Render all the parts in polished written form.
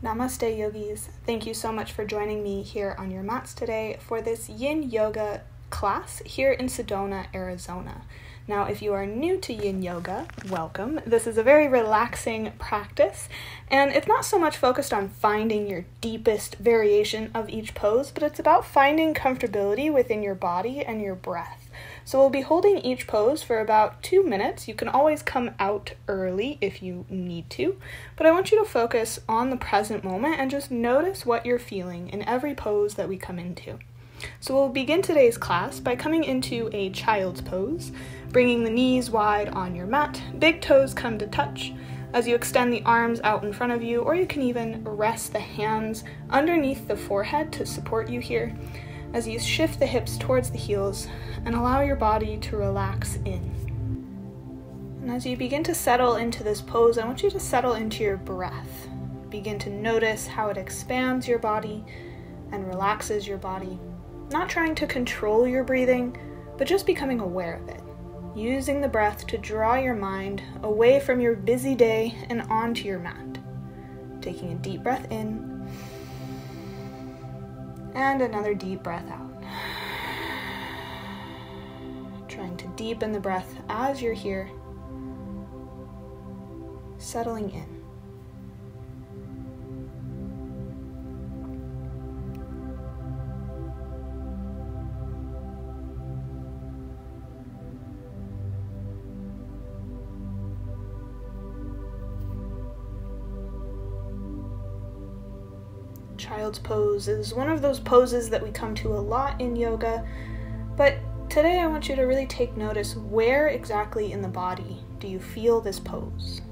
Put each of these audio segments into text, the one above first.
Namaste yogis. Thank you so much for joining me here on your mats today for this Yin Yoga class here in Sedona, Arizona. Now, if you are new to Yin Yoga, welcome. This is a very relaxing practice, and it's not so much focused on finding your deepest variation of each pose, but it's about finding comfortability within your body and your breath. So we'll be holding each pose for about 2 minutes. You can always come out early if you need to, but I want you to focus on the present moment and just notice what you're feeling in every pose that we come into. So we'll begin today's class by coming into a child's pose, bringing the knees wide on your mat, big toes come to touch as you extend the arms out in front of you, or you can even rest the hands underneath the forehead to support you here as you shift the hips towards the heels and allow your body to relax in. And as you begin to settle into this pose, I want you to settle into your breath. Begin to notice how it expands your body and relaxes your body. Not trying to control your breathing, but just becoming aware of it. Using the breath to draw your mind away from your busy day and onto your mat. Taking a deep breath in, and another deep breath out. Trying to deepen the breath as you're here, settling in. Child's pose is one of those poses that we come to a lot in yoga, but today I want you to really take notice where exactly in the body do you feel this pose?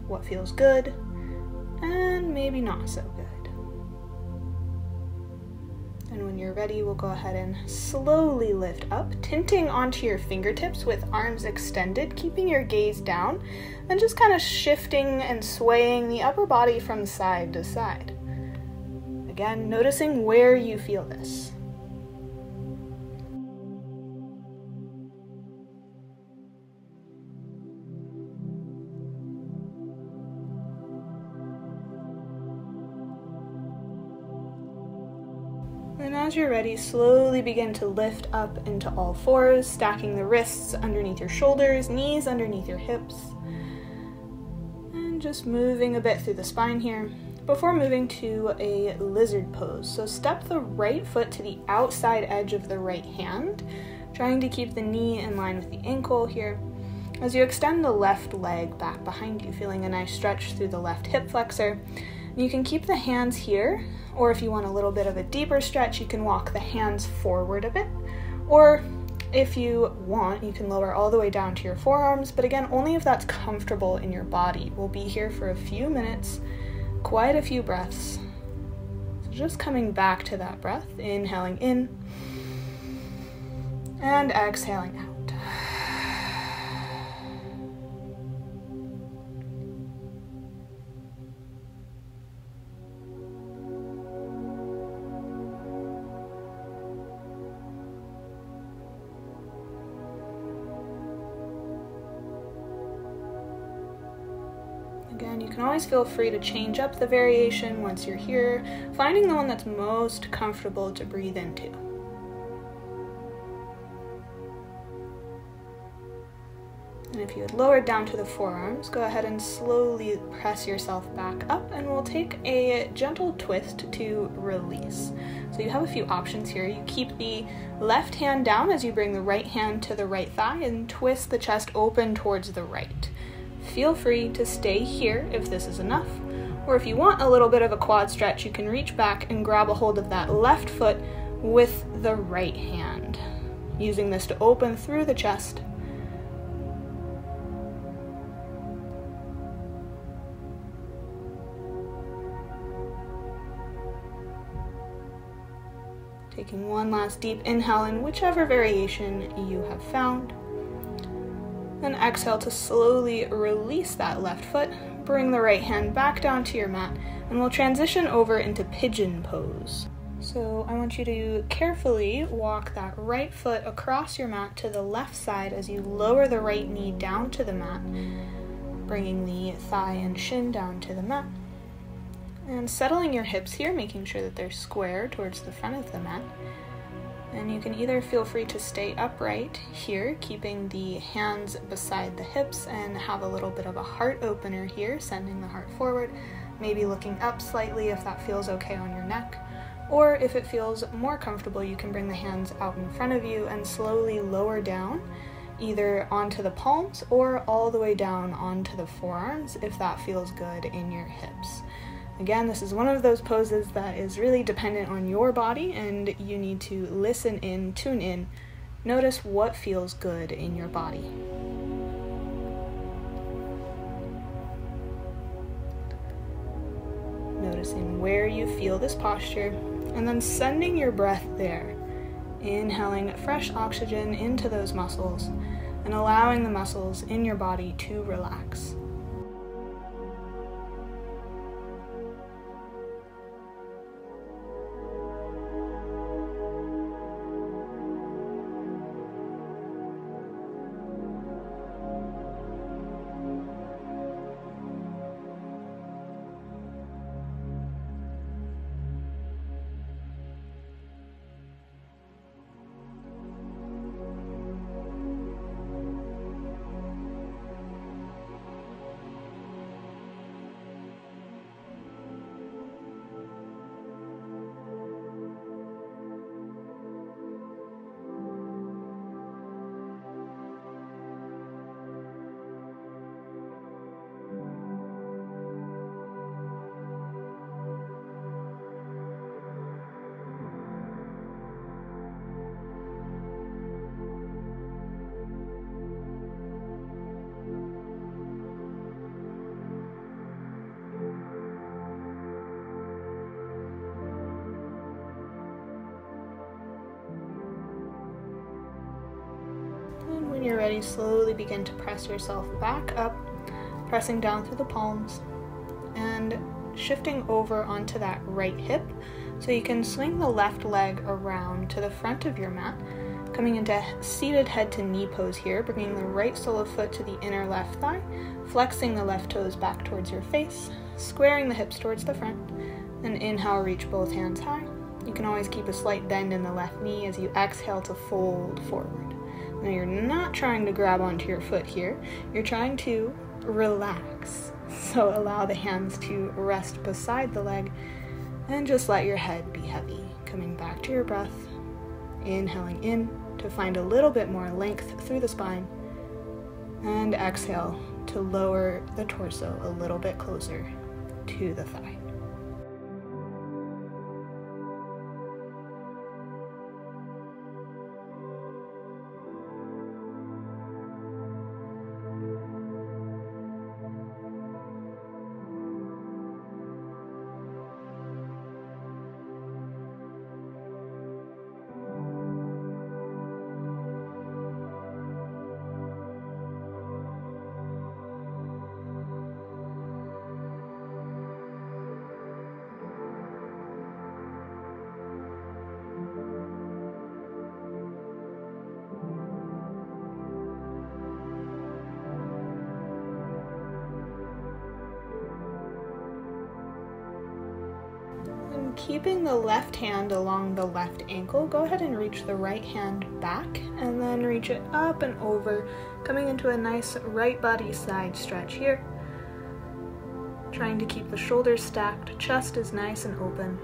What feels good and maybe not so good. And when you're ready, we'll go ahead and slowly lift up, tinting onto your fingertips with arms extended, keeping your gaze down, and just kind of shifting and swaying the upper body from side to side. Again, noticing where you feel this. And as you're ready, slowly begin to lift up into all fours, stacking the wrists underneath your shoulders, knees underneath your hips, and just moving a bit through the spine here before moving to a lizard pose. So step the right foot to the outside edge of the right hand, trying to keep the knee in line with the ankle here. As you extend the left leg back behind you, feeling a nice stretch through the left hip flexor. You can keep the hands here, or if you want a little bit of a deeper stretch, you can walk the hands forward a bit, or if you want, you can lower all the way down to your forearms, but again, only if that's comfortable in your body. We'll be here for a few minutes, quite a few breaths. So just coming back to that breath, inhaling in and exhaling out. Again, you can always feel free to change up the variation once you're here, finding the one that's most comfortable to breathe into. And if you had lowered down to the forearms, go ahead and slowly press yourself back up, and we'll take a gentle twist to release. So you have a few options here. You keep the left hand down as you bring the right hand to the right thigh and twist the chest open towards the right. Feel free to stay here if this is enough, or if you want a little bit of a quad stretch, you can reach back and grab a hold of that left foot with the right hand, using this to open through the chest. Taking one last deep inhale in whichever variation you have found. Then exhale to slowly release that left foot, bring the right hand back down to your mat, and we'll transition over into pigeon pose. So I want you to carefully walk that right foot across your mat to the left side as you lower the right knee down to the mat, bringing the thigh and shin down to the mat. And settling your hips here, making sure that they're square towards the front of the mat. And you can either feel free to stay upright here, keeping the hands beside the hips, and have a little bit of a heart opener here, sending the heart forward, maybe looking up slightly if that feels okay on your neck. Or if it feels more comfortable, you can bring the hands out in front of you and slowly lower down, either onto the palms or all the way down onto the forearms if that feels good in your hips. Again, this is one of those poses that is really dependent on your body, and you need to listen in, tune in, notice what feels good in your body. Noticing where you feel this posture, and then sending your breath there. Inhaling fresh oxygen into those muscles, and allowing the muscles in your body to relax. When you're ready, slowly begin to press yourself back up, pressing down through the palms and shifting over onto that right hip so you can swing the left leg around to the front of your mat, coming into seated head to knee pose here, bringing the right sole of foot to the inner left thigh, flexing the left toes back towards your face, squaring the hips towards the front, and inhale, reach both hands high. You can always keep a slight bend in the left knee as you exhale to fold forward. Now you're not trying to grab onto your foot here, you're trying to relax. So allow the hands to rest beside the leg and just let your head be heavy. Coming back to your breath, inhaling in to find a little bit more length through the spine, and exhale to lower the torso a little bit closer to the thigh. Keeping the left hand along the left ankle, go ahead and reach the right hand back and then reach it up and over, coming into a nice right body side stretch here. Trying to keep the shoulders stacked, chest is nice and open.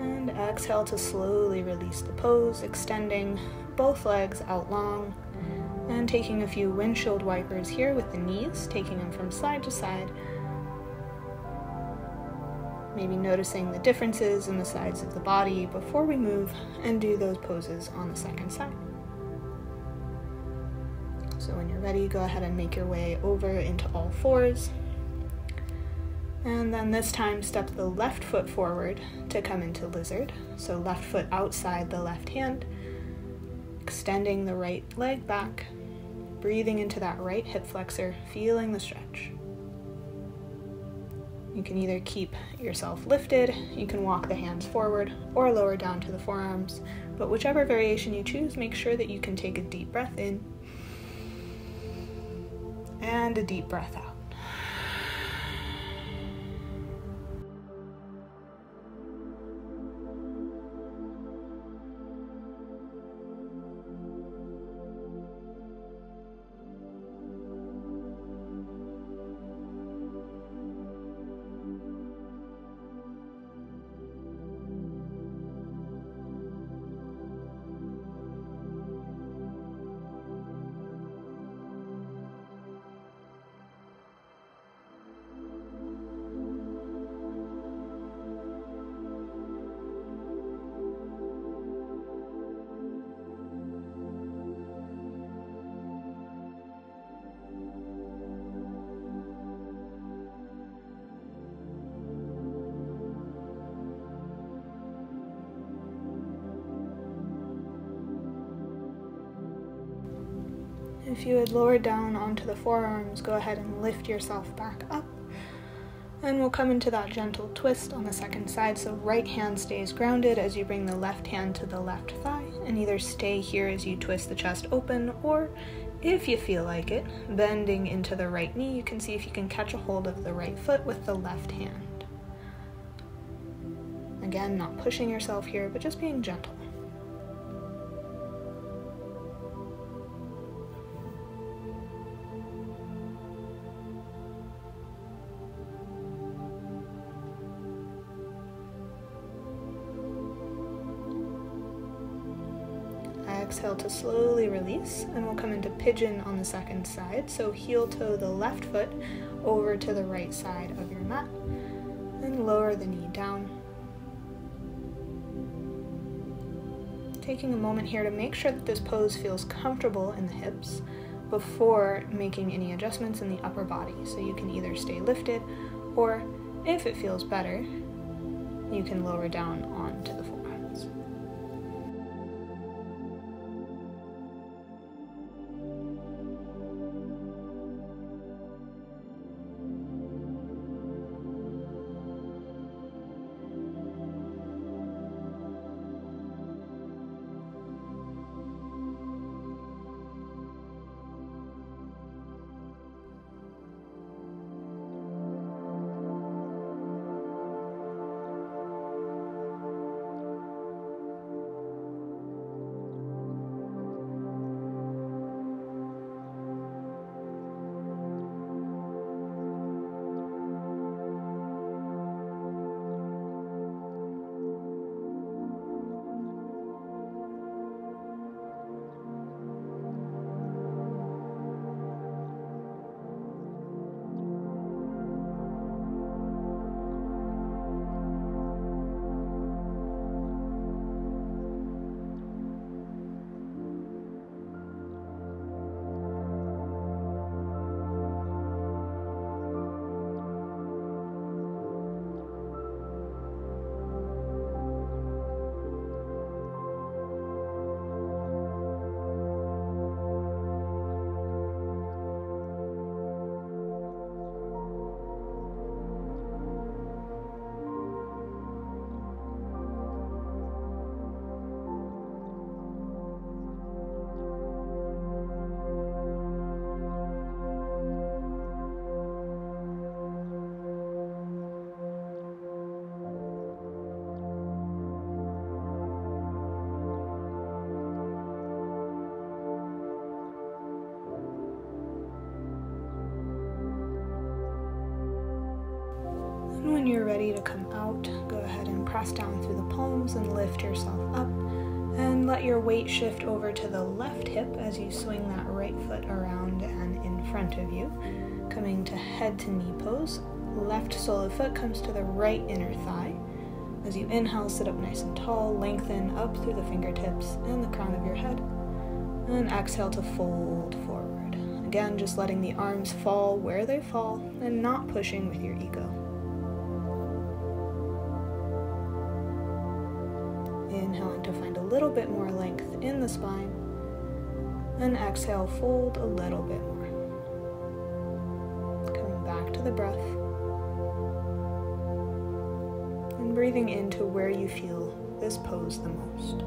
And exhale to slowly release the pose, extending both legs out long. And taking a few windshield wipers here with the knees, taking them from side to side. Maybe noticing the differences in the sides of the body before we move and do those poses on the second side. So when you're ready, go ahead and make your way over into all fours. And then this time, step the left foot forward to come into lizard. So left foot outside the left hand. Extending the right leg back, breathing into that right hip flexor, feeling the stretch. You can either keep yourself lifted, you can walk the hands forward, or lower down to the forearms, but whichever variation you choose, make sure that you can take a deep breath in And a deep breath out. If you had lowered down onto the forearms, go ahead and lift yourself back up. And we'll come into that gentle twist on the second side. So right hand stays grounded as you bring the left hand to the left thigh, and either stay here as you twist the chest open, or if you feel like it, bending into the right knee, you can see if you can catch a hold of the right foot with the left hand. Again, not pushing yourself here, but just being gentle. Exhale to slowly release, and we'll come into pigeon on the second side. So heel toe the left foot over to the right side of your mat, and lower the knee down. Taking a moment here to make sure that this pose feels comfortable in the hips before making any adjustments in the upper body. So you can either stay lifted, or if it feels better, you can lower down onto the floor. When you're ready to come out, go ahead and press down through the palms and lift yourself up, and let your weight shift over to the left hip as you swing that right foot around and in front of you, coming to head to knee pose. Left sole of foot comes to the right inner thigh. As you inhale, sit up nice and tall, lengthen up through the fingertips and the crown of your head, and exhale to fold forward. Again, just letting the arms fall where they fall and not pushing with your ego. Inhaling to find a little bit more length in the spine, and exhale, fold a little bit more. Coming back to the breath, and breathing into where you feel this pose the most.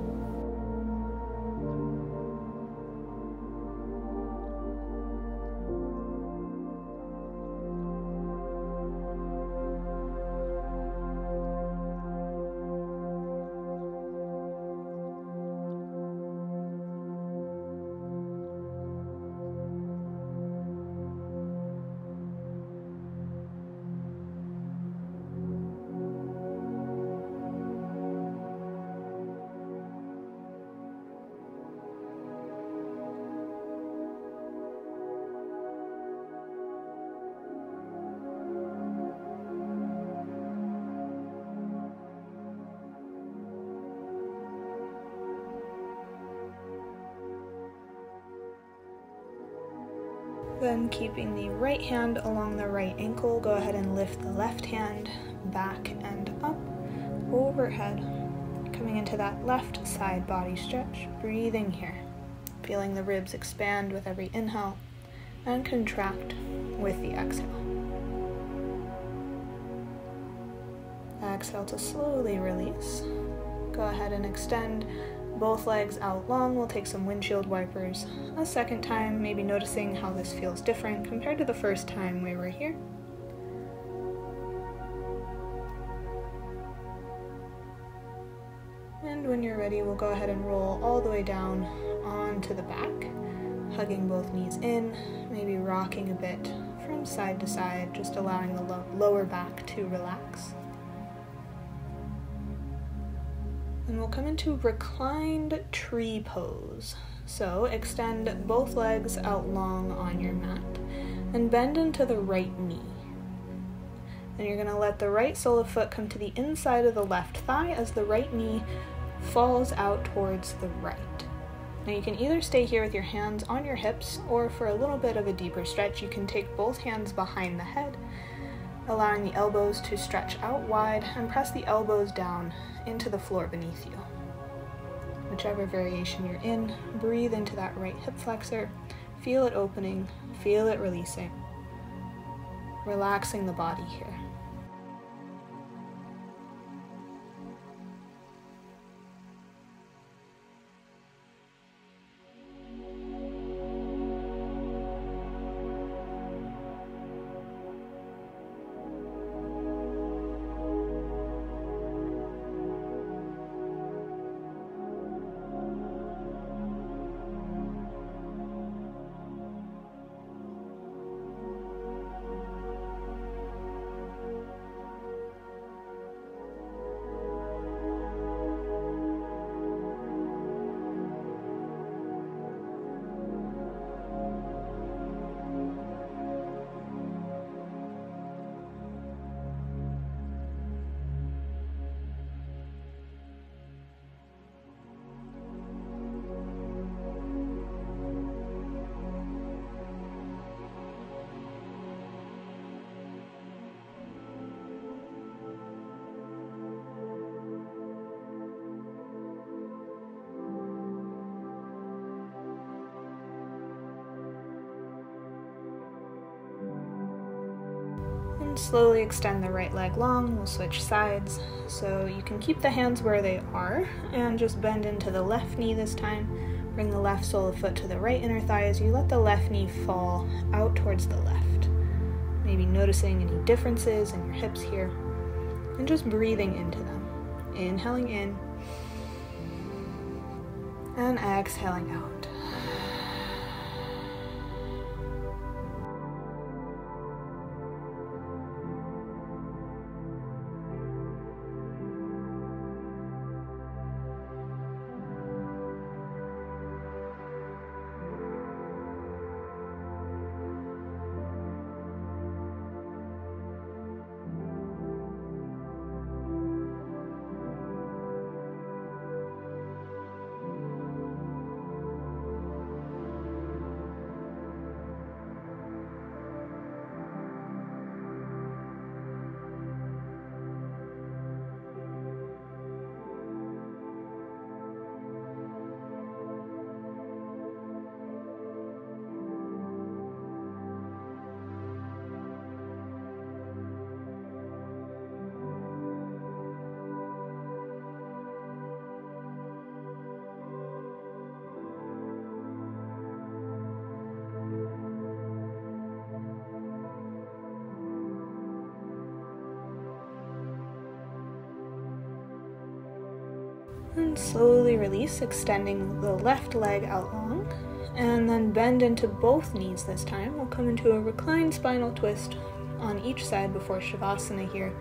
Then keeping the right hand along the right ankle, go ahead and lift the left hand back and up, overhead, coming into that left side body stretch, breathing here, feeling the ribs expand with every inhale and contract with the exhale. Exhale to slowly release. Go ahead and extend both legs out long. We'll take some windshield wipers a second time, maybe noticing how this feels different compared to the first time we were here. And when you're ready, we'll go ahead and roll all the way down onto the back, hugging both knees in, maybe rocking a bit from side to side, just allowing the lower back to relax. And we'll come into reclined tree pose. So extend both legs out long on your mat and bend into the right knee. Then you're going to let the right sole of foot come to the inside of the left thigh as the right knee falls out towards the right. Now you can either stay here with your hands on your hips, or for a little bit of a deeper stretch, you can take both hands behind the head, allowing the elbows to stretch out wide and press the elbows down into the floor beneath you. Whichever variation you're in, breathe into that right hip flexor, feel it opening, feel it releasing, relaxing the body here. Slowly extend the right leg long. We'll switch sides, so you can keep the hands where they are and just bend into the left knee this time. Bring the left sole of foot to the right inner thigh as you let the left knee fall out towards the left. Maybe noticing any differences in your hips here, and just breathing into them. Inhaling in and exhaling out. And slowly release, extending the left leg out long, and then bend into both knees this time. We'll come into a reclined spinal twist on each side before Shavasana here.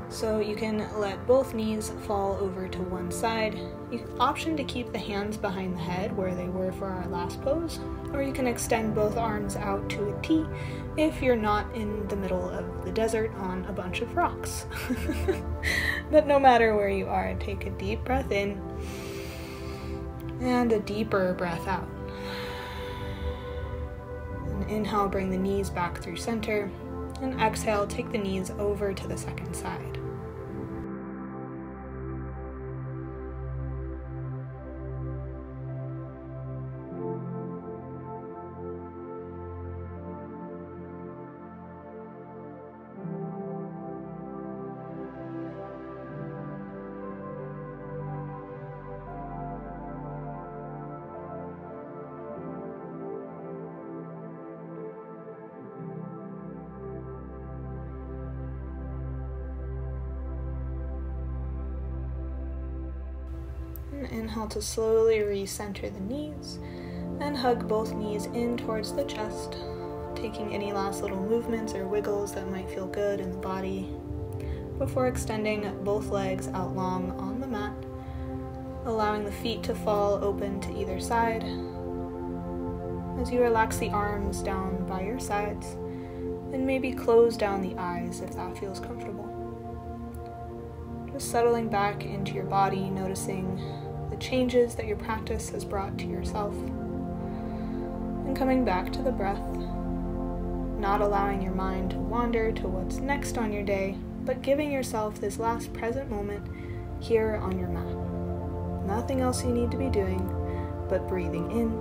So you can let both knees fall over to one side. You can option to keep the hands behind the head where they were for our last pose, or you can extend both arms out to a T if you're not in the middle of the desert on a bunch of rocks. But no matter where you are, take a deep breath in and a deeper breath out. And Inhale, bring the knees back through center, and exhale, take the knees over to the second side. Inhale to slowly recenter the knees and hug both knees in towards the chest, taking any last little movements or wiggles that might feel good in the body before extending both legs out long on the mat, allowing the feet to fall open to either side as you relax the arms down by your sides and maybe close down the eyes if that feels comfortable. Just settling back into your body, noticing the changes that your practice has brought to yourself, and coming back to the breath, not allowing your mind to wander to what's next on your day, but giving yourself this last present moment here on your mat. Nothing else you need to be doing but breathing in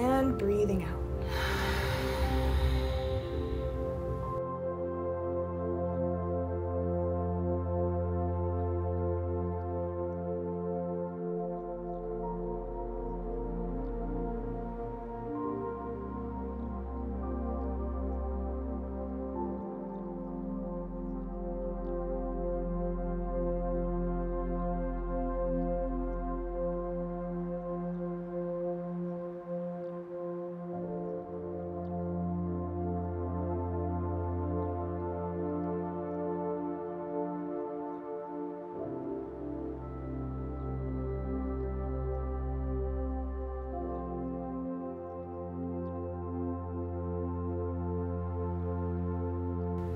and breathing out.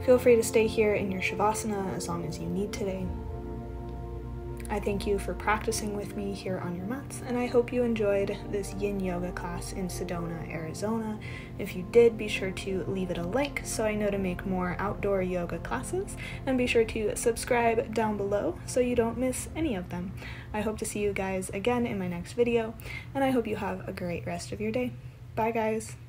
Feel free to stay here in your Shavasana as long as you need today. I thank you for practicing with me here on your mats, and I hope you enjoyed this Yin Yoga class in Sedona, Arizona. If you did, be sure to leave it a like so I know to make more outdoor yoga classes, and be sure to subscribe down below so you don't miss any of them. I hope to see you guys again in my next video, and I hope you have a great rest of your day. Bye guys!